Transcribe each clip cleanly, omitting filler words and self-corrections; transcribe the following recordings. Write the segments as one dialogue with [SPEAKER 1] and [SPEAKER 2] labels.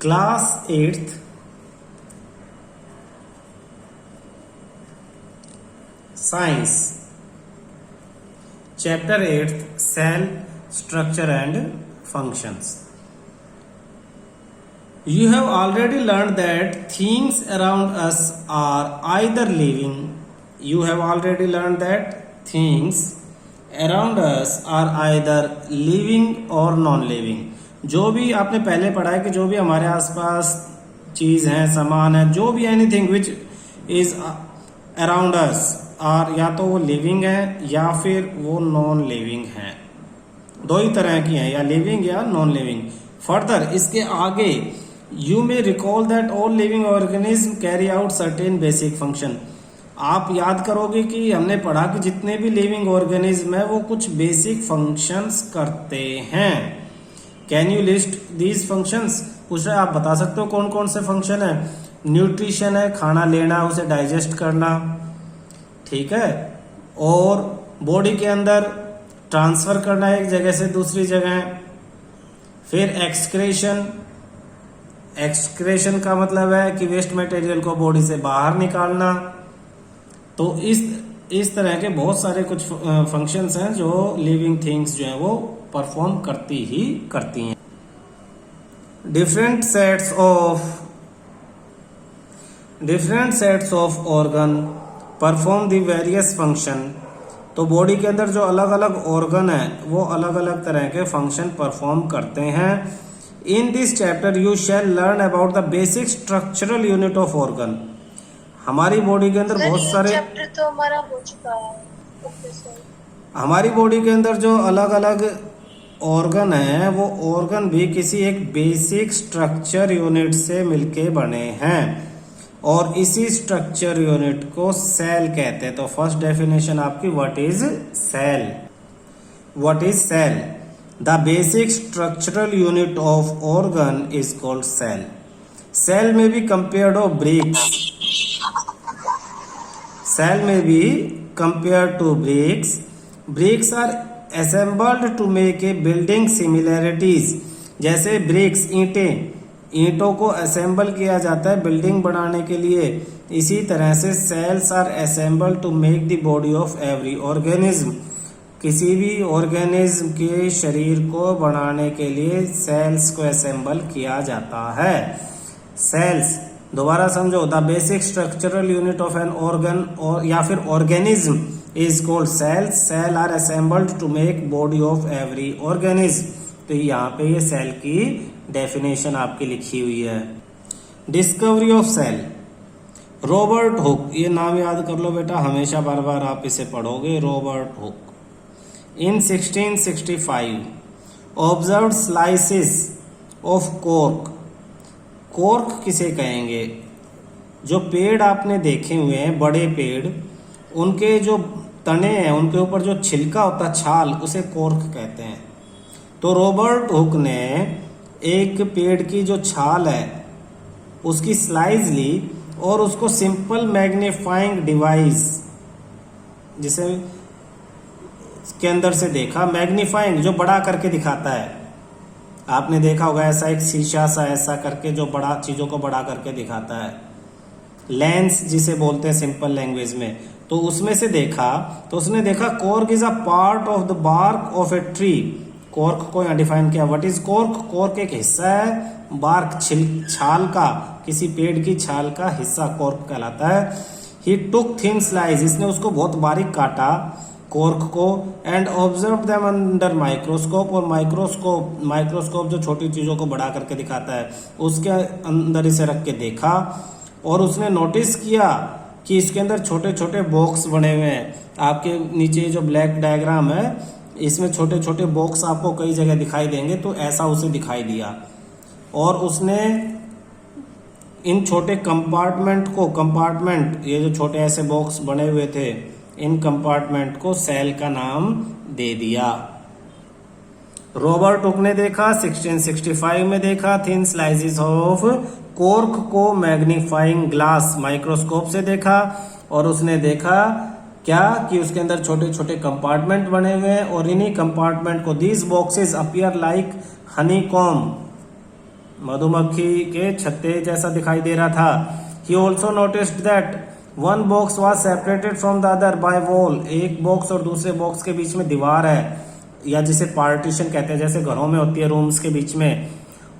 [SPEAKER 1] Class 8th science chapter 8th cell structure and functions. You have already learned that things around us are either living. You have already learned that things around us are either living or non-living. जो भी आपने पहले पढ़ा है कि जो भी हमारे आसपास चीज है, सामान है, जो भी anything which is around us और या तो वो लिविंग है या फिर वो नॉन लिविंग है. दो ही तरह की हैं, या लिविंग या नॉन लिविंग. फर्दर इसके आगे you may recall that all living organism carry out certain basic function. आप याद करोगे कि हमने पढ़ा कि जितने भी लिविंग ऑर्गेनिज्म है वो कुछ बेसिक फंक्शंस करते हैं. Can you list these functions? पूछ रहे आप बता सकते हो कौन कौन से फंक्शन है. न्यूट्रिशन है, खाना लेना, उसे डाइजेस्ट करना, ठीक है. और बॉडी के अंदर ट्रांसफर करना एक जगह से दूसरी जगह. फिर एक्सक्रेशन. एक्सक्रेशन का मतलब है कि वेस्ट मटेरियल को बॉडी से बाहर निकालना. तो इस तरह के बहुत सारे कुछ फंक्शंस हैं जो लिविंग थिंग्स जो है वो परफॉर्म करती ही करती हैं. Different sets of organ perform the various function. तो बॉडी के अंदर जो अलग अलग ऑर्गन है वो अलग अलग तरह के फंक्शन परफॉर्म करते हैं. In this chapter you shall learn about the basic structural unit of organ. हमारी बॉडी के अंदर बहुत सारे
[SPEAKER 2] चैप्टर तो हमारा हो चुका है. Okay sir.
[SPEAKER 1] हमारी बॉडी के अंदर जो अलग अलग ऑर्गन है वो ऑर्गन भी किसी एक बेसिक स्ट्रक्चर यूनिट से मिलके बने हैं और इसी स्ट्रक्चर यूनिट को सेल कहते हैं. तो फर्स्ट डेफिनेशन आपकी what is cell. What is cell? The basic structural unit of organ is called cell. Cell may be compared of bricks. Cell may be compared to bricks. Bricks are assembled to make a building similarities. जैसे bricks, ईंटों को assemble किया जाता है building बनाने के लिए, इसी तरह से cells are assemble to make the body of every organism. किसी भी ऑर्गेनिज्म के शरीर को बनाने के लिए सेल्स को असेंबल किया जाता है. सेल्स दोबारा समझो. The basic structural unit of an organ और या फिर organism is called cells. Cell are assembled to make body of every organism. तो यहाँ पे ये सेल की डेफिनेशन आपकी लिखी हुई है. Discovery of cell. Robert Hooke, ये नाम याद कर लो बेटा, हमेशा बार बार आप इसे पढ़ोगे. Robert Hooke in 1665 observe slices of cork. Cork किसे कहेंगे? जो पेड़ आपने देखे हुए हैं, बड़े पेड़, उनके जो तने हैं उनके ऊपर जो छिलका होता है, छाल, उसे कॉर्क कहते हैं. तो रॉबर्ट हुक ने एक पेड़ की जो छाल है उसकी स्लाइस ली और उसको सिंपल मैग्नीफाइंग डिवाइस जिसे के अंदर से देखा. मैग्नीफाइंग जो बड़ा करके दिखाता है, आपने देखा होगा ऐसा एक शीशा सा ऐसा करके जो बड़ा चीजों को बड़ा करके दिखाता है. लेंस जिसे बोलते हैं सिंपल लैंग्वेज में. तो उसमें से देखा तो उसने देखा cork is a part of the bark of a tree. Cork को यहाँ डिफाइन किया. What is cork? कॉर्क एक हिस्सा है बार्क, छाल का, किसी पेड़ की छाल का हिस्सा कॉर्क कहलाता है. ही टुक थिन स्लाइस, इसने उसको बहुत बारीक काटा कॉर्क को. And observe them under microscope. और माइक्रोस्कोप जो छोटी चीजों को बड़ा करके दिखाता है उसके अंदर इसे रख के देखा और उसने नोटिस किया कि इसके अंदर छोटे छोटे बॉक्स बने हुए हैं. आपके नीचे जो ब्लैक डायग्राम है इसमें छोटे छोटे बॉक्स आपको कई जगह दिखाई देंगे. तो ऐसा उसे दिखाई दिया और उसने इन छोटे कंपार्टमेंट ये जो छोटे ऐसे बॉक्स बने हुए थे, इन कंपार्टमेंट को सेल का नाम दे दिया. रॉबर्ट हुक ने देखा 1665 में देखा थिन स्लाइसेस ऑफ कॉर्क को मैग्नीफाइंग ग्लास माइक्रोस्कोप से देखा और उसने देखा क्या कि उसके अंदर छोटे छोटे कंपार्टमेंट बने हुए हैं और इन्हीं कंपार्टमेंट को these boxes appear like Honey com. मधुमक्खी के छत्ते जैसा दिखाई दे रहा था। He also noticed that one box was separated from the other by wall. एक बॉक्स और दूसरे बॉक्स के बीच में दीवार है, या जिसे पार्टीशन कहते हैं, जैसे घरों में होती है रूम्स के बीच में।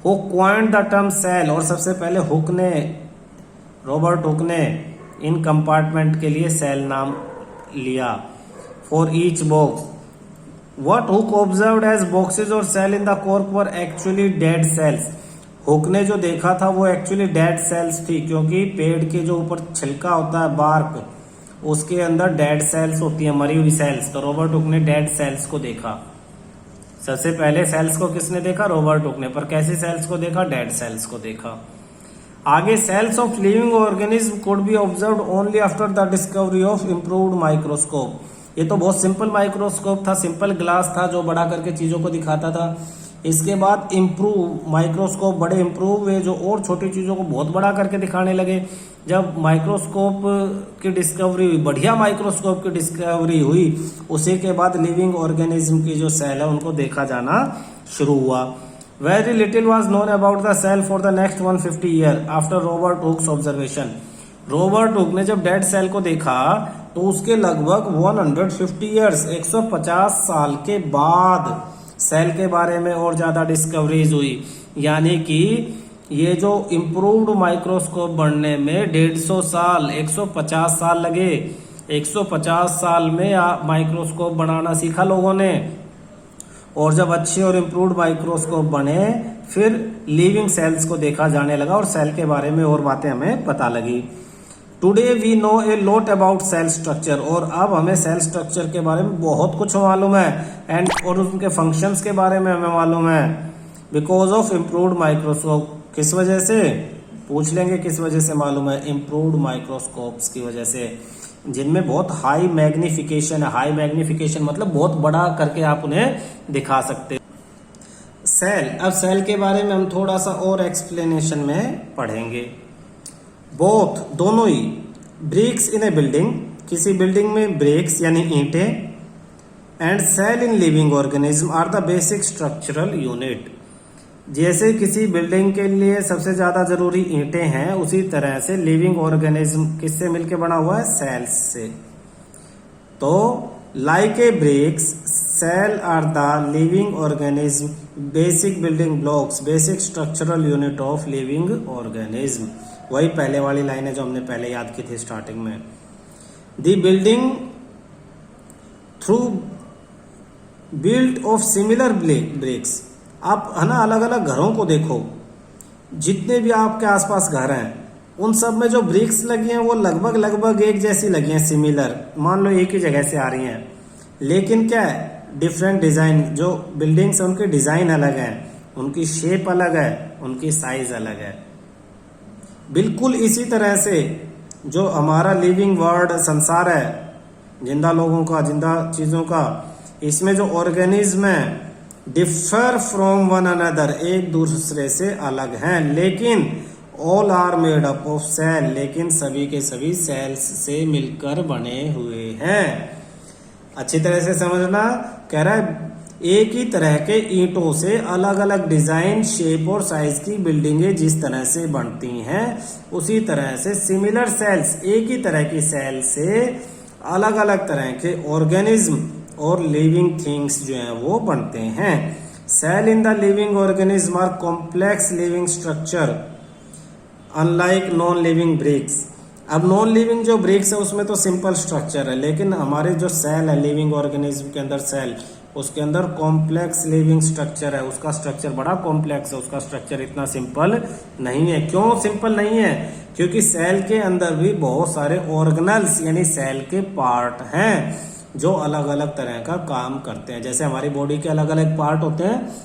[SPEAKER 1] Hooke coined the term cell, और सबसे पहले रॉबर्ट हुक ने इन कंपार्टमेंट के लिए सेल नाम लिया। For each box what Hooke observed as boxes और cell in the cork were actually dead cells. Hooke ने जो देखा था वो एक्चुअली डेड सेल्स थी, क्योंकि पेड़ के जो ऊपर छिलका होता है, बार्क, उसके अंदर डेड सेल्स होती है, मरी हुई सेल्स। तो रॉबर्ट हुक ने डेड सेल्स को देखा। सबसे पहले सेल्स को किसने देखा? रॉबर्ट हुक ने। पर कैसी सेल्स को देखा? डेड सेल्स को देखा। आगे cells of living organism could be observed only after the discovery of improved microscope. ये तो बहुत सिंपल माइक्रोस्कोप था, सिंपल ग्लास था जो बड़ा करके चीजों को दिखाता था। इसके बाद इम्प्रूव माइक्रोस्कोप बड़े इम्प्रूव हुए, जो और छोटी चीजों को बहुत बड़ा करके दिखाने लगे। जब माइक्रोस्कोप की डिस्कवरी हुई, बढ़िया माइक्रोस्कोप की डिस्कवरी हुई, उसी के बाद लिविंग ऑर्गेनिज्म की जो सेल है उनको देखा जाना शुरू हुआ। Very little was known about the cell for the next 150 year after Robert Hooke's observation. Robert Hooke ने जब डेड सेल को देखा तो उसके लगभग 150 ईयर्स 150 साल के बाद सेल के बारे में और ज्यादा डिस्कवरीज हुई। यानी कि ये जो इम्प्रूव्ड माइक्रोस्कोप बनने में 150 साल 150 साल लगे। 150 साल में माइक्रोस्कोप बनाना सीखा लोगों ने, और जब अच्छे और इम्प्रूव्ड माइक्रोस्कोप बने फिर लिविंग सेल्स को देखा जाने लगा और सेल के बारे में और बातें हमें पता लगी। Today we know a lot about cell structure, और अब हमें सेल स्ट्रक्चर के बारे में बहुत कुछ मालूम है, एंड और उनके फंक्शंस के बारे में हमें मालूम है। बिकॉज ऑफ इम्प्रूव्ड माइक्रोस्कोप, किस वजह से? पूछ लेंगे किस वजह से मालूम है? इम्प्रूव्ड माइक्रोस्कोप्स की वजह से, जिनमें बहुत हाई मैग्निफिकेशन है। हाई मैग्निफिकेशन मतलब बहुत बड़ा करके आप उन्हें दिखा सकते हैं। सेल, अब सेल के बारे में हम थोड़ा सा और एक्सप्लेनेशन में पढ़ेंगे। बोथ, दोनों ही, ब्रिक्स इन ए बिल्डिंग, किसी बिल्डिंग में ब्रिक्स यानी ईंटें, and cell in living organism are the basic structural unit. जैसे किसी बिल्डिंग के लिए सबसे ज्यादा जरूरी ईंटें हैं, उसी तरह से लिविंग ऑर्गेनिज्म किससे मिलकर बना हुआ है? सेल्स से। तो like a bricks cell are the living organism basic building blocks basic structural unit of living organism. वही पहले वाली लाइन है जो हमने पहले याद की थी स्टार्टिंग में। The building through built of similar bricks. आप है ना अलग अलग घरों को देखो, जितने भी आपके आसपास घर हैं उन सब में जो ब्रिक्स लगी हैं वो लगभग एक जैसी लगी हैं, सिमिलर, मान लो एक ही जगह से आ रही हैं। लेकिन क्या है? डिफरेंट डिजाइन, जो बिल्डिंग्स हैं उनके डिजाइन अलग हैं, उनकी शेप अलग है, उनकी साइज अलग है। बिल्कुल इसी तरह से जो हमारा लिविंग वर्ल्ड संसार है, जिंदा लोगों का, जिंदा चीजों का, इसमें जो ऑर्गेनिज्म है डिफर फ्रॉम वन अनदर, एक दूसरे से अलग हैं, लेकिन all are made up of cell, लेकिन सभी के सभी सेल्स से मिलकर बने हुए हैं। अच्छी तरह से समझना, कह रहा है एक ही तरह के ईंटों से अलग अलग डिजाइन, शेप और साइज की बिल्डिंगें जिस तरह से बनती हैं, उसी तरह से सिमिलर सेल्स, एक ही तरह की सेल से अलग अलग तरह के ऑर्गेनिज्म और लिविंग थिंग्स जो हैं वो बनते हैं। Cell in the living organism are complex living structure unlike non living bricks. अब नॉन लिविंग जो ब्रिक्स है उसमें तो सिंपल स्ट्रक्चर है, लेकिन हमारे जो सेल है लिविंग ऑर्गेनिज्म के अंदर सेल, उसके अंदर कॉम्प्लेक्स लिविंग स्ट्रक्चर है। उसका स्ट्रक्चर बड़ा कॉम्प्लेक्स है, उसका स्ट्रक्चर इतना सिंपल नहीं है। क्यों सिंपल नहीं है? क्योंकि सेल के अंदर भी बहुत सारे ऑर्गेनल्स यानी सेल के पार्ट हैं जो अलग अलग तरह का काम करते हैं। जैसे हमारी बॉडी के अलग अलग पार्ट होते हैं,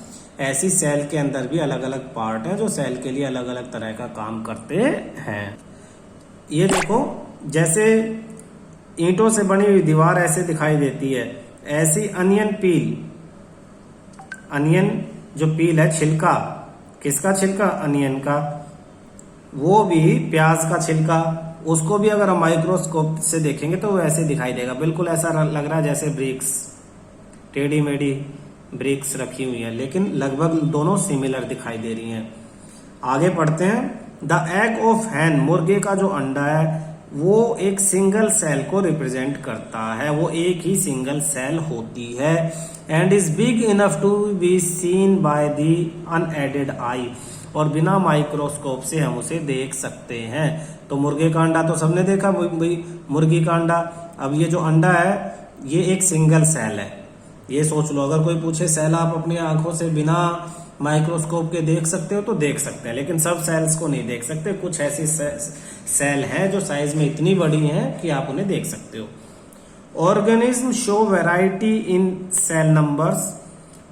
[SPEAKER 1] ऐसी सेल के अंदर भी अलग अलग पार्ट हैं जो सेल के लिए अलग अलग तरह का काम करते हैं। ये देखो, जैसे ईंटों से बनी हुई दीवार ऐसे दिखाई देती है, ऐसी अनियन पील, अनियन जो पील है, छिलका, किसका छिलका? अनियन का। वो भी प्याज का छिलका, उसको भी अगर हम माइक्रोस्कोप से देखेंगे तो वो ऐसे दिखाई देगा, बिल्कुल ऐसा लग रहा है जैसे ब्रिक्स, टेढ़ी मेढ़ी ब्रिक्स रखी हुई है, लेकिन लगभग दोनों सिमिलर दिखाई दे रही हैं। आगे पढ़ते हैं। द एग ऑफ हैन, मुर्गे का जो अंडा है वो एक सिंगल सेल को रिप्रेजेंट करता है, वो एक ही सिंगल सेल होती है। And is big enough to be seen by the unaided eye, और बिना माइक्रोस्कोप से हम उसे देख सकते हैं। तो मुर्गे का अंडा तो सबने देखा भाई, मुर्गी का अंडा। अब ये जो अंडा है ये एक सिंगल सेल है, ये सोच लो। अगर कोई पूछे सेल आप अपनी आंखों से बिना माइक्रोस्कोप के देख सकते हो तो देख सकते हैं, लेकिन सब सेल्स को नहीं देख सकते। कुछ ऐसी सेल हैं जो साइज में इतनी बड़ी हैं कि आप उन्हें देख सकते हो। Organism show variety in cell numbers,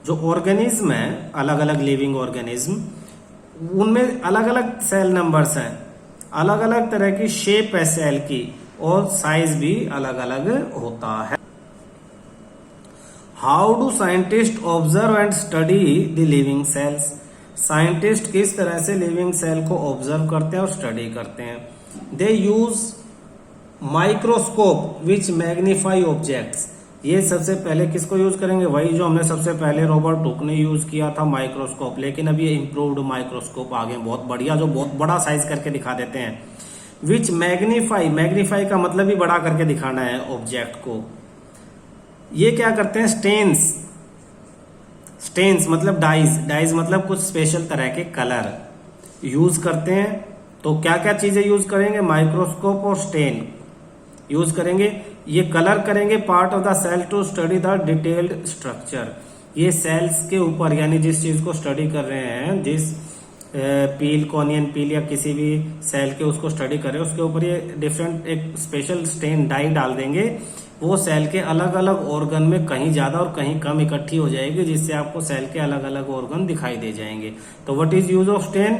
[SPEAKER 1] जो ऑर्गेनिज्म है अलग अलग लिविंग ऑर्गेनिज्म, उनमें अलग अलग सेल नंबर्स हैं, अलग अलग तरह की शेप है सेल की, और साइज भी अलग अलग होता है। How do scientist observe and study the living cells, scientist किस तरह से लिविंग सेल को ऑब्जर्व करते हैं और स्टडी करते हैं। दे यूज माइक्रोस्कोप विच मैग्नीफाई ऑब्जेक्ट्स, ये सबसे पहले किसको यूज करेंगे, वही जो हमने सबसे पहले रॉबर्ट हुक ने यूज किया था माइक्रोस्कोप, लेकिन अब ये इम्प्रूव्ड माइक्रोस्कोप आ गए बहुत बढ़िया, जो बहुत बड़ा साइज करके दिखा देते हैं। विच मैग्नीफाई, मैग्नीफाई का मतलब ही बड़ा करके दिखाना है ऑब्जेक्ट को। ये क्या करते हैं, स्टेन्स, स्टेन्स मतलब डाइज, डाइज मतलब कुछ स्पेशल तरह के कलर यूज करते हैं। तो क्या क्या चीजें यूज करेंगे, माइक्रोस्कोप और स्टेन यूज करेंगे। ये कलर करेंगे part of the cell to study the detailed structure, ये सेल्स के ऊपर, यानी जिस चीज को स्टडी कर रहे हैं, जिस पील को, ऑनियन पील या किसी भी सेल के उसको स्टडी कर रहे हैं, उसके ऊपर ये डिफरेंट एक स्पेशल स्टेन डाई डाल देंगे। वो सेल के अलग अलग ऑर्गन में कहीं ज्यादा और कहीं कम इकट्ठी हो जाएगी, जिससे आपको सेल के अलग अलग ऑर्गन दिखाई दे जाएंगे। तो what is use of stain,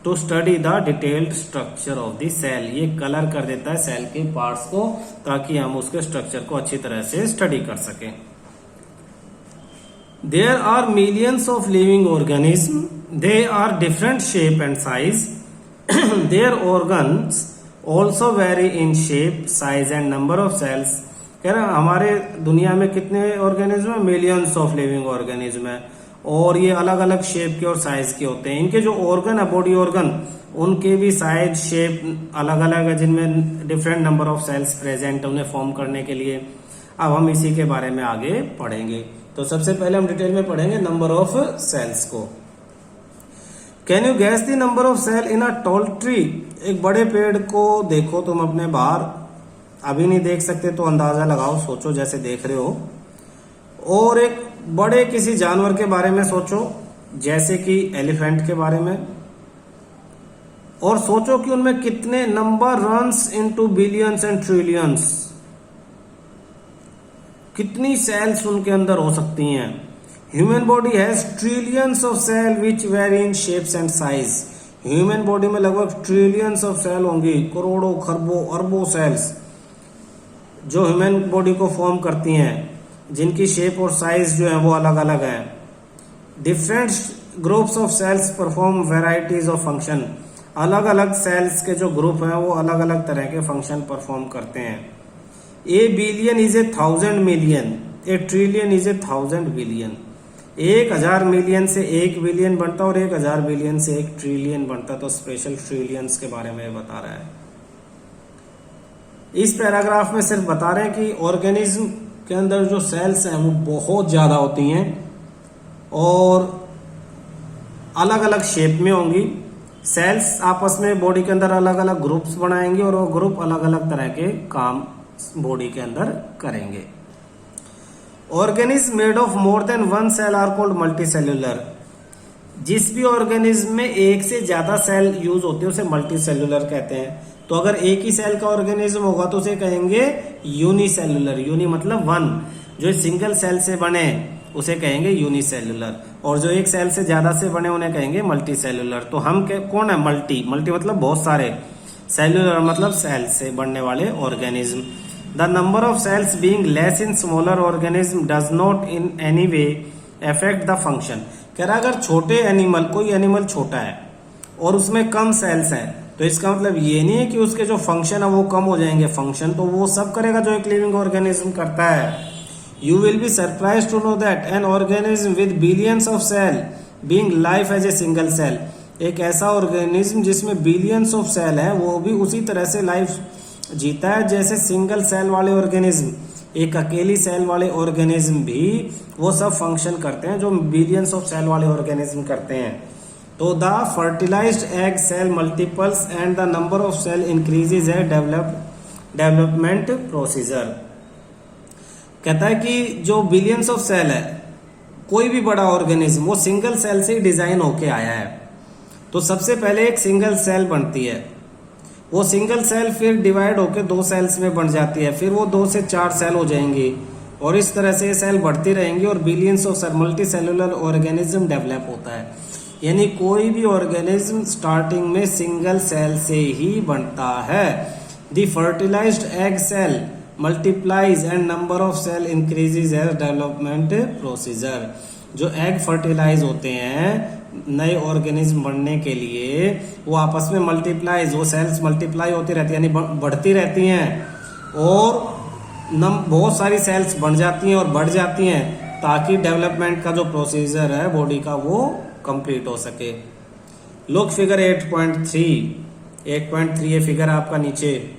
[SPEAKER 1] to study the detailed structure of the cell, ये कलर कर देता है सेल के पार्ट्स को, ताकि हम उसके स्ट्रक्चर को अच्छी तरह से स्टडी कर सकें। There are millions of living organism, they are different shape and size, their organs also vary in shape, size and number of cells. कह रहे हमारे दुनिया में कितने ऑर्गेनिज्म है, मिलियंस ऑफ लिविंग ऑर्गेनिज्म है, और ये अलग अलग शेप के और साइज के होते हैं। इनके जो ऑर्गन है, बॉडी ऑर्गन, उनके भी साइज शेप अलग अलग है, जिनमें different number of cells present है उन्हें फॉर्म करने के लिए। अब हम इसी के बारे में आगे पढ़ेंगे। तो सबसे पहले हम डिटेल में पढ़ेंगे नंबर ऑफ सेल्स को। Can you guess the number of cell in a tall tree, एक बड़े पेड़ को देखो तुम अपने बाहर, अभी नहीं देख सकते तो अंदाजा लगाओ, सोचो जैसे देख रहे हो, और एक बड़े किसी जानवर के बारे में सोचो, जैसे कि एलिफेंट के बारे में, और सोचो कि उनमें कितने number runs into billions and trillions, कितनी सेल्स उनके अंदर हो सकती हैं। Human body has trillions of cell which vary in shapes and size, human body में लगभग ट्रिलियंस ऑफ सेल होंगी, करोड़ों खरबों अरबों सेल्स जो ह्यूमन बॉडी को फॉर्म करती हैं, जिनकी शेप और साइज जो है वो अलग अलग है। Different groups of cells perform varieties of function, अलग अलग सेल्स के जो ग्रुप हैं वो अलग अलग तरह के फंक्शन परफॉर्म करते हैं। ए billion is a 1000 million, A trillion is a 1000 billion, 1000 million से 1 बिलियन बनता और 1000 बिलियन से 1 ट्रिलियन बनता। तो स्पेशल ट्रिलियंस के बारे में बता रहा है। इस पैराग्राफ में सिर्फ बता रहे हैं कि ऑर्गेनिज्म के अंदर जो सेल्स हैं वो बहुत ज्यादा होती हैं और अलग अलग शेप में होंगी। सेल्स आपस में बॉडी के अंदर अलग अलग ग्रुप्स बनाएंगे और वो ग्रुप अलग अलग तरह के काम बॉडी के अंदर करेंगे। Organism made of more than one cell are called multicellular, जिस भी ऑर्गेनिज्म में एक से ज्यादा सेल यूज होते हैं उसे मल्टीसेल्यूलर कहते हैं। तो अगर एक ही सेल का ऑर्गेनिज्म होगा तो उसे कहेंगे यूनिसेल्यूलर, यूनि मतलब वन, जो सिंगल सेल से बने उसे कहेंगे यूनिसेल्यूलर, और जो एक सेल से ज्यादा से बने उन्हें कहेंगे मल्टीसेल्यूलर। तो हम कौन है, मल्टी, मल्टी मतलब बहुत सारे, सेल्यूलर मतलब सेल से बनने वाले organism. The number of sales being less in smaller organism does not in any way affect the function. कह रहा अगर छोटे एनिमल, कोई एनिमल छोटा है और उसमें कम सेल्स हैं, तो इसका मतलब ये नहीं है कि उसके जो फंक्शन है वो कम हो जाएंगे। फंक्शन तो वो सब करेगा जो एक लिविंग ऑर्गेनिज्म करता है। You will be surprised to know that an organism with billions of cells being life as a single cell, एक ऐसा ऑर्गेनिज्म जिसमें बिलियंस ऑफ सेल है, वो भी उसी तरह से लाइफ जीता है जैसे सिंगल सेल वाले ऑर्गेनिज्म, एक अकेली सेल वाले ऑर्गेनिज्म भी वो सब फंक्शन करते हैं जो बिलियंस ऑफ सेल वाले ऑर्गेनिज्म करते हैं। तो the fertilised egg cell multiples and the number of cell increases है डेवलपमेंट प्रोसीजर। कहता है कि जो बिलियंस ऑफ सेल है, कोई भी बड़ा ऑर्गेनिज्म वो सिंगल सेल से ही डिजाइन होके आया है। तो सबसे पहले एक सिंगल सेल बनती है, वो सिंगल सेल फिर डिवाइड होकर 2 सेल्स में बन जाती है, फिर वो 2 से 4 सेल हो जाएंगी और इस तरह से ये सेल बढ़ती रहेंगी और billions of cell multi organism develop होता है। यानी कोई भी ऑर्गेनिज्म स्टार्टिंग में सिंगल सेल से ही बनता है। The fertilised egg cell multiplies and number of cell increases as development procedure. जो एग फर्टिलाइज होते हैं नए ऑर्गेनिज्म बनने के लिए, वो आपस में मल्टीप्लाइज, वो सेल्स मल्टीप्लाई होती रहती है, यानी बढ़ती रहती हैं और बहुत सारी सेल्स बन जाती हैं और बढ़ जाती हैं ताकि डेवलपमेंट का जो प्रोसीजर है बॉडी का वो कंप्लीट हो सके। लुक फिगर 8.3 ये फिगर आपका नीचे।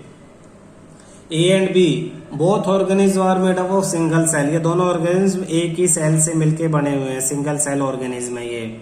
[SPEAKER 1] A and B both organism are made up of single cell. ये दोनों ऑर्गेनिज्म एक ही सेल से मिलके बने हुए हैं, सिंगल सेल ऑर्गेनिज्म है ये।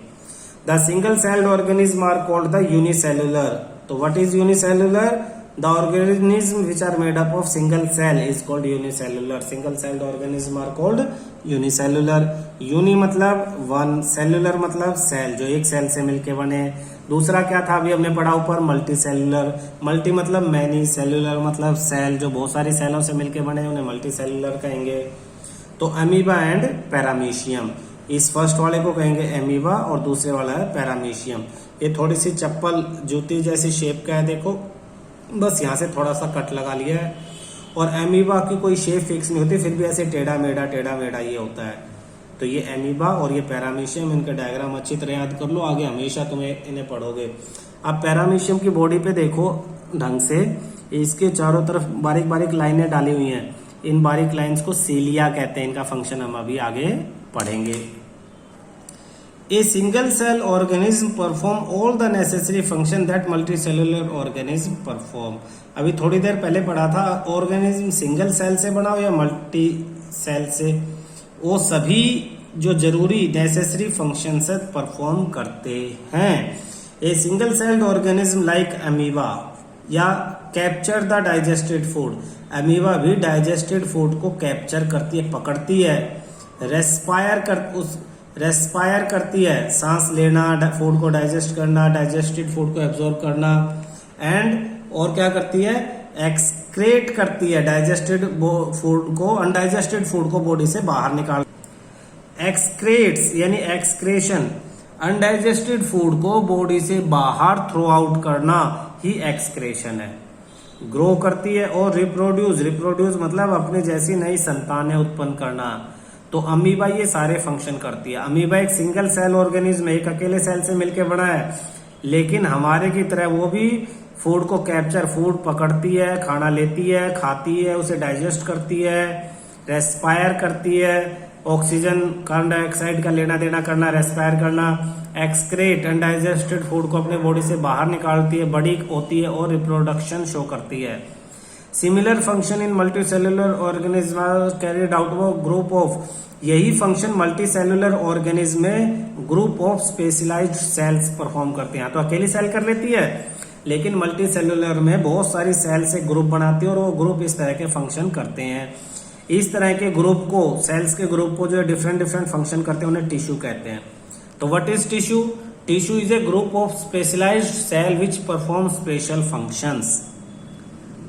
[SPEAKER 1] The single celled organism are called the unicellular. तो what is unicellular? The organism which are made up of single cell is called unicellular. Single celled organism are called unicellular. Uni मतलब one, cellular मतलब cell, जो एक cell से मिलके बने। दूसरा क्या था अभी हमने पढ़ा ऊपर? Multi cellular. मल्टी मतलब मैनी, सेलुलर मतलब सेल, जो बहुत सारी सेलों से मिलके बने उन्हें मल्टी सेलुलर कहेंगे। तो अमीबा एंड पैरामीशियम, इस फर्स्ट वाले को कहेंगे एमीबा और दूसरे वाला है पैरामीशियम। ये थोड़ी सी चप्पल जूती जैसी शेप का है, देखो बस यहाँ से थोड़ा सा कट लगा लिया है। और एमीबा की कोई शेप फिक्स नहीं होती, फिर भी ऐसे टेढ़ा मेढ़ा ये होता है। तो ये एमीबा और ये पैरामीशियम, इनका डायग्राम अच्छी तरह याद कर लो, आगे हमेशा तुम्हें इन्हें पढ़ोगे। अब पैरामीशियम की बॉडी पे देखो ढंग से, इसके चारों तरफ बारीक बारीक लाइनें डाली हुई हैं। इन बारीक लाइंस को सीलिया कहते हैं, इनका फंक्शन हम अभी आगे पढ़ेंगे। A single cell organism perform all the necessary function that multicellular organism perform। अभी थोड़ी देर पहले पढ़ा था, ऑर्गेनिज्म सिंगल सेल से बना हो या मल्टी सेल से, वो सभी जो जरूरी नेसेसरी फंक्शन से परफॉर्म करते हैं। A single celled organism like amoeba या capture the digested food. Amoeba भी डाइजेस्टेड फूड को कैप्चर करती है, पकड़ती है। रेस्पायर करती है, सांस लेना, फूड को डाइजेस्ट करना, डाइजेस्टेड फूड को एब्जॉर्ब करना। एंड और क्या करती है? एक्सक्रेट करती है डाइजेस्टेड फूड को, अनडाइजेस्टेड फूड को बॉडी से बाहर निकाल। एक्सक्रेट्स यानी एक्सक्रेशन, अनडाइजेस्टेड फूड को बॉडी से बाहर थ्रो आउट करना ही एक्सक्रेशन है। ग्रो करती है और रिप्रोड्यूस मतलब अपने जैसी नई संतानें उत्पन्न करना। तो अमीबा ये सारे फंक्शन करती है। अमीबा एक सिंगल सेल ऑर्गेनिज्म, एक अकेले सेल से मिलकर बना है, लेकिन हमारे की तरह वो भी फूड को कैप्चर, फूड पकड़ती है, खाना लेती है, खाती है, उसे डाइजेस्ट करती है, रेस्पायर करती है, ऑक्सीजन कार्बन डाइऑक्साइड का लेना देना करना, रेस्पायर करना, एक्सक्रेट अनडाइजेस्टेड फूड को अपने बॉडी से बाहर निकालती है, बड़ी होती है और रिप्रोडक्शन शो करती है। Similar function in multicellular organism carried out of group of, यही फंक्शन मल्टीसेलुलर ऑर्गेनिज्म में group of specialised cells perform करते हैं। तो अकेली सेल कर लेती है, लेकिन मल्टीसेलुलर में बहुत सारी सेल से ग्रुप बनाती है और वो ग्रुप इस तरह के फंक्शन करते हैं। इस तरह के ग्रुप को, सेल्स के ग्रुप को जो डिफरेंट फंक्शन करते हैं उन्हें टिश्यू कहते हैं। तो what is tissue? Tissue is a group of specialised cell which perform special functions.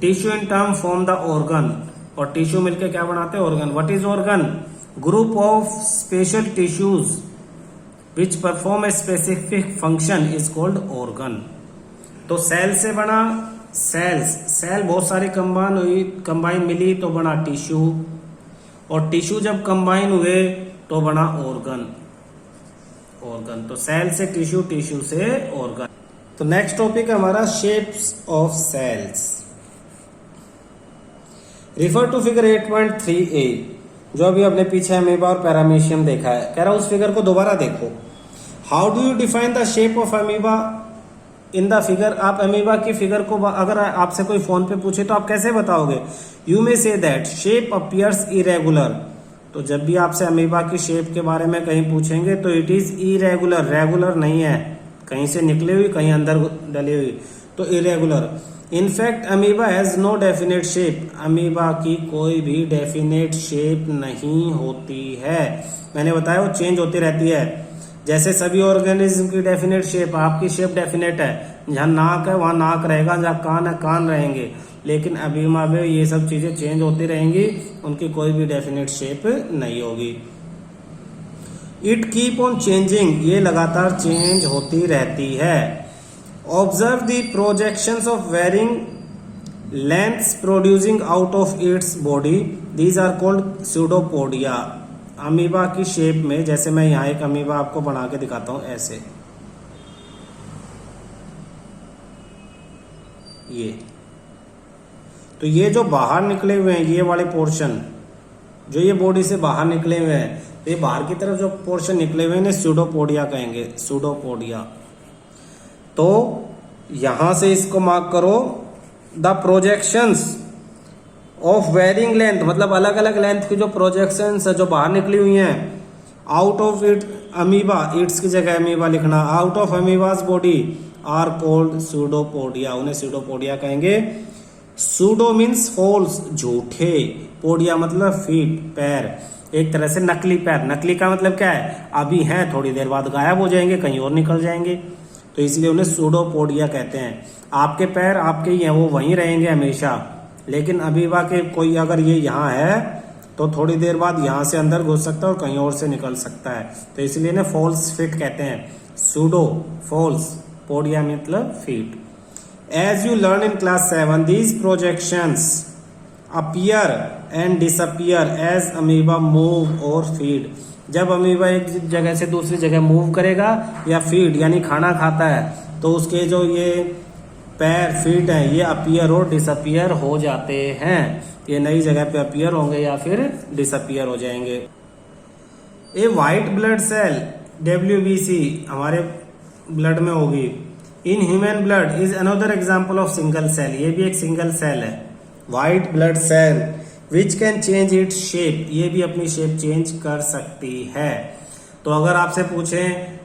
[SPEAKER 1] Tissue in term form the organ, और टिश्यू मिलकर क्या बनाते हैं? Organ. What is organ? Group of special tissues which perform a specific function is called organ. तो cell से बना, cell बहुत सारी कंबाइन मिली तो बना टिश्यू, और टिश्यू जब कंबाइन हुए तो बना ऑर्गन। तो सेल से टिश्यू, टिश्यू से ऑर्गन। तो नेक्स्ट टॉपिक हमारा shapes of cells. Refer to figure 8.3a, जो अभी अपने पीछे अमीबा और पैरामीशियम देखा है। कह रहा उस फिगर को दोबारा देखो। How do you define the shape of amoeba in the figure? आप अमीबा की फिगर को अगर आपसे कोई फोन पे पूछे तो आप कैसे बताओगे? You may say that shape appears irregular. तो जब भी आपसे अमीबा की शेप के बारे में कहीं पूछेंगे तो इट इज इरेगुलर, रेगुलर नहीं है, कहीं से निकली हुई कहीं अंदर डली हुई, तो irregular. In fact amoeba has no definite shape, amoeba की कोई भी डेफिनेट शेप नहीं होती है। मैंने बताया वो चेंज होती रहती है। जैसे सभी ऑर्गेनिज्म की डेफिनेट शेप, आपकी शेप डेफिनेट है, जहाँ नाक है वहां नाक रहेगा, जहाँ कान है कान रहेंगे, लेकिन अमीबा में ये सब चीजें चेंज होती रहेंगी, उनकी कोई भी डेफिनेट शेप नहीं होगी। इट कीप ऑन चेंजिंग, ये लगातार चेंज होती रहती है। Observe the projections of varying lengths producing out of its body, these are called pseudopodia. Amoeba की शेप में, जैसे मैं यहाँ एक अमीबा आपको बना के दिखाता हूं ऐसे, ये तो ये जो बाहर निकले हुए हैं ये वाले पोर्शन, जो ये बॉडी से बाहर निकले हुए हैं, तो ये बाहर की तरफ जो पोर्शन निकले हुए हैं स्यूडोपोडिया कहेंगे, स्यूडोपोडिया। तो यहां से इसको मार्क करो, the projections of varying length, मतलब अलग अलग लेंथ की जो प्रोजेक्शंस है जो बाहर निकली हुई हैं, out of it amoeba, its की जगह अमीबा लिखना, out of amoeba's body are called pseudopodia, उन्हें स्यूडोपोडिया कहेंगे। सूडो मीन्स फॉल्स, झूठे, पोडिया मतलब फीट, पैर, एक तरह से नकली पैर। नकली का मतलब क्या है? अभी हैं, थोड़ी देर बाद गायब हो जाएंगे, कहीं और निकल जाएंगे, तो इसलिए उन्हें सूडोपोडिया कहते हैं। आपके पैर आपके ही हैं, वो वहीं रहेंगे हमेशा, लेकिन अमीबा के कोई अगर ये यहाँ है तो थोड़ी देर बाद यहाँ से अंदर घुस सकता है और कहीं और से निकल सकता है, तो इसलिए इन्हें फॉल्स फिट कहते हैं। सूडो, फॉल्स, पोडिया मतलब feet. As you learn in class 7, these projections appear and disappear as amoeba move or feed. जब अमीबा एक जगह से दूसरी जगह मूव करेगा या फीड यानी खाना खाता है, तो उसके जो ये पैर फीट हैं ये अपीयर और डिसअपियर हो जाते हैं। ये नई जगह पे अपीयर होंगे या फिर डिसअपियर हो जाएंगे। A white blood cell WBC हमारे ब्लड में होगी। In human blood is another example of single cell, ये भी एक सिंगल सेल है, white blood cell which can change its shape, ये भी अपनी शेप चेंज कर सकती है। तो अगर आपसे पूछें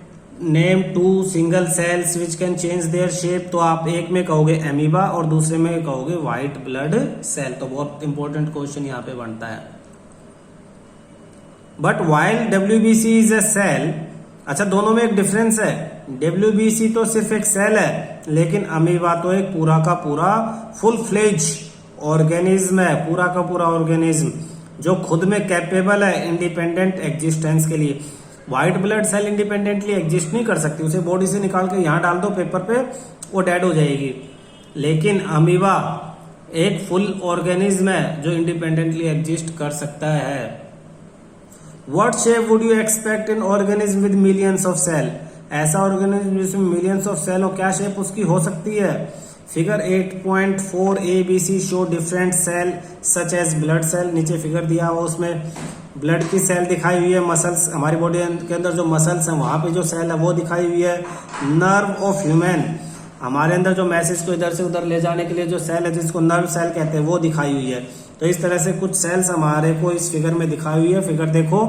[SPEAKER 1] name 2 single cells which can change their shape, तो आप एक में कहोगे अमीबा और दूसरे में कहोगे व्हाइट ब्लड सेल। तो बहुत इंपॉर्टेंट क्वेश्चन यहाँ पे बनता है। But while WBC is a cell, अच्छा दोनों में एक डिफरेंस है, WBC तो सिर्फ एक सेल है, लेकिन अमीबा तो एक पूरा का पूरा फुल फ्लेज ऑर्गेनिज्म है, पूरा का पूरा ऑर्गेनिज्म जो खुद में कैपेबल है इंडिपेंडेंट एग्जिस्टेंस के लिए। White blood cell independently exist नहीं कर सकती, उसे बॉडी से निकाल के यहाँ डाल दो पेपर पे, वो डेड हो जाएगी। लेकिन अमीबा एक फुल ऑर्गेनिज्म है जो इंडिपेंडेंटली एग्जिस्ट कर सकता है। What shape would you expect in organism with millions of cell? ऐसा ऑर्गेनिज्म जिसमें मिलियंस ऑफ सेल हो, क्या शेप उसकी हो सकती है? Figure 8.4 ABC show different cell such as blood cell, नीचे फिगर दिया हुआ उसमें ब्लड की सेल दिखाई हुई है, मसल्स हमारी बॉडी के अंदर जो मसल्स हैं वहां पे जो सेल है वो दिखाई हुई है। नर्व ऑफ ह्यूमन, हमारे अंदर जो मैसेज को इधर से उधर ले जाने के लिए जो सेल है जिसको नर्व सेल कहते हैं वो दिखाई हुई है। तो इस तरह से कुछ सेल्स हमारे को इस फिगर में दिखाई हुई है। फिगर देखो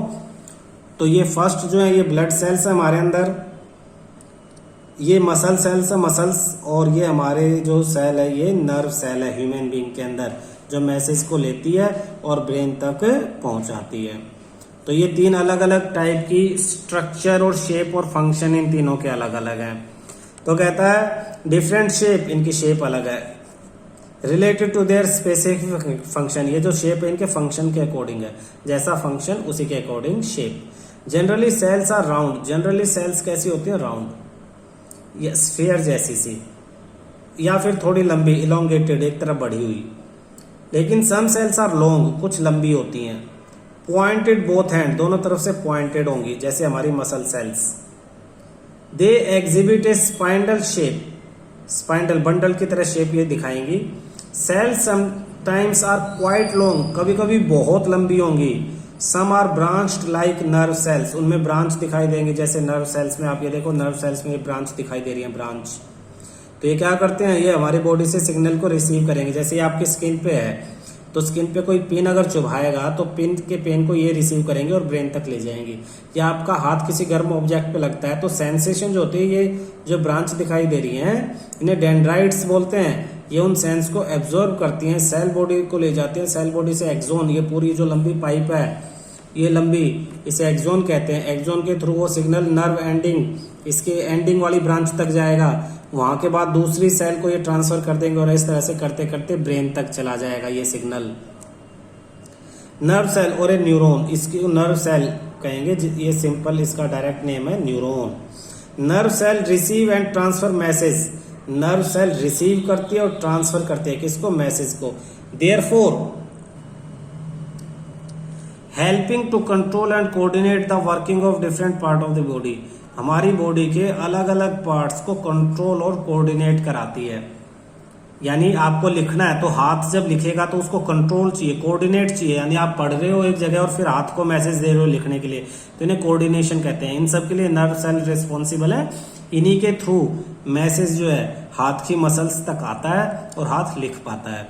[SPEAKER 1] तो ये फर्स्ट जो है ये ब्लड सेल्स है हमारे अंदर, ये मसल सेल्स है मसल्स, और ये हमारे जो सेल है ये नर्व सेल है ह्यूमन बीइंग के अंदर, जो मैसेज को लेती है और ब्रेन तक पहुंचाती है। तो ये 3 अलग अलग टाइप की स्ट्रक्चर और शेप और फंक्शन इन तीनों के अलग अलग हैं। तो कहता है डिफरेंट शेप, इनकी शेप अलग है, related to their specific function, ये जो शेप है इनके फंक्शन के अकॉर्डिंग है, जैसा फंक्शन उसी के according shape. Generally cells are round, generally cells कैसी होती है? राउंड या स्फीयर जैसी सी, या फिर थोड़ी लंबी इलोंगेटेड एक तरफ बढ़ी हुई। लेकिन सम सेल्स आर लॉन्ग, कुछ लंबी होती हैं। पॉइंटेड बोथ हैंड, दोनों तरफ से पॉइंटेड होंगी, जैसे हमारी muscle cells. They exhibit a spindle shape, spindle bundle की तरह शेप ये दिखाएंगी। Cells sometimes are quite long, कभी कभी बहुत लंबी होंगी। Some are branched like nerve cells, उनमें ब्रांच दिखाई देंगे, जैसे नर्व सेल्स में आप ये देखो, नर्व सेल्स में ये ब्रांच दिखाई दे रही है, ब्रांच। तो ये क्या करते हैं, ये हमारी बॉडी से सिग्नल को रिसीव करेंगे। जैसे ये आपकी स्किन पे है, तो स्किन पे कोई पिन अगर चुभाएगा तो पिन के पेन को ये रिसीव करेंगे और ब्रेन तक ले जाएंगे। या आपका हाथ किसी गर्म ऑब्जेक्ट पे लगता है तो सेंसेशन जो होती है, ये जो ब्रांच दिखाई दे रही है, इन्हें डेंड्राइट्स बोलते हैं। ये उन सेंस को एब्जॉर्ब करती हैं, सेल बॉडी को ले जाती हैं, सेल बॉडी से एक्सोन, ये पूरी जो लंबी पाइप है ये लंबी, इसे एक्सोन कहते हैं। एक्सोन के थ्रू वो सिग्नल नर्व एंडिंग, इसके एंडिंग वाली ब्रांच तक जाएगा, वहां के बाद दूसरी सेल को ये ट्रांसफर कर देंगे और इस तरह से करते करते ब्रेन तक चला जाएगा ये सिग्नल। नर्व सेल और ए न्यूरॉन, इसकी नर्व सेल कहेंगे, ये सिंपल इसका डायरेक्ट नेम है neuron. Nerve cell receive and transfer message, nerve cell receive करती है और ट्रांसफर करती है किसको, मैसेज को। Therefore helping to control and coordinate the working of different part of the body, हमारी बॉडी के अलग अलग पार्ट्स को कंट्रोल और कोऑर्डिनेट कराती है। यानी आपको लिखना है तो हाथ जब लिखेगा तो उसको कंट्रोल चाहिए, कोऑर्डिनेट चाहिए। यानी आप पढ़ रहे हो एक जगह और फिर हाथ को मैसेज दे रहे हो लिखने के लिए, तो इन्हें कोऑर्डिनेशन कहते हैं। इन सब के लिए नर्व सेल रिस्पॉन्सिबल है, इन्हीं के थ्रू मैसेज जो है हाथ की मसल्स तक आता है और हाथ लिख पाता है।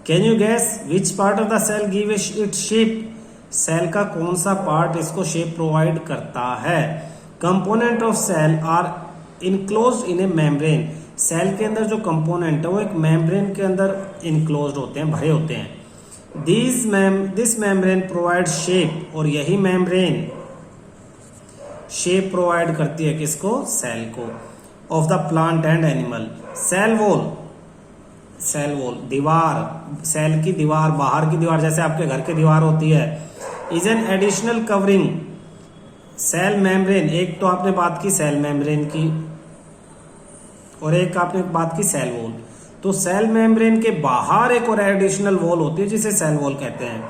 [SPEAKER 1] Can you guess which part of the cell give it shape, cell का कौन सा पार्ट इसको शेप प्रोवाइड करता है। Component of cell are enclosed in a membrane, cell के अंदर जो कंपोनेंट है वो एक मेम्ब्रेन के अंदर इनक्लोज्ड होते हैं, भरे होते हैं। दिस मेम्ब्रेन प्रोवाइड शेप, और यही मेम्ब्रेन शेप प्रोवाइड करती है किसको, सेल को, of the plant and animal. Cell wall, cell wall दीवार, सेल की दीवार, बाहर की दीवार जैसे आपके घर की दीवार होती है, is an additional covering cell membrane. एक तो आपने बात की सेल मेम्ब्रेन की और एक आपने बात की सेल वॉल। तो सेल मेम्ब्रेन के बाहर एक और एडिशनल वॉल होती है जिसे सेल वॉल कहते हैं।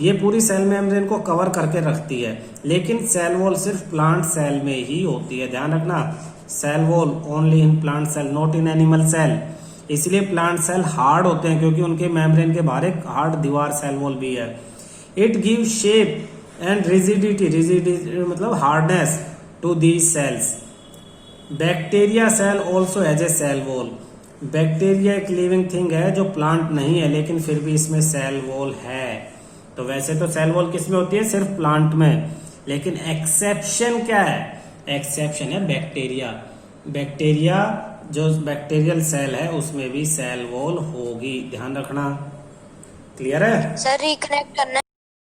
[SPEAKER 1] ये पूरी सेल मेम्ब्रेन को कवर करके रखती है, लेकिन सेल वॉल सिर्फ प्लांट सेल में ही होती है, ध्यान रखना। Cell wall only in plant cell, not in animal cell. इसलिए प्लांट सेल हार्ड होते हैं क्योंकि उनके मेम्ब्रेन के बाहर एक हार्ड दीवार सेल वॉल भी है। It give shape and rigidity, rigidity मतलब hardness, to these cells. Bacteria cell also has a cell wall, bacteria एक लिविंग थिंग है जो प्लांट नहीं है, लेकिन फिर भी इसमें सेल वॉल है। तो वैसे तो सेल वॉल किस में होती है, सिर्फ प्लांट में, लेकिन एक्सेप्शन क्या है, एक्सेप्शन है बैक्टीरिया। बैक्टीरिया जो बैक्टीरियल सेल है उसमें भी सेल वॉल होगी, ध्यान रखना। क्लियर है
[SPEAKER 2] सर रिकनेक्ट करना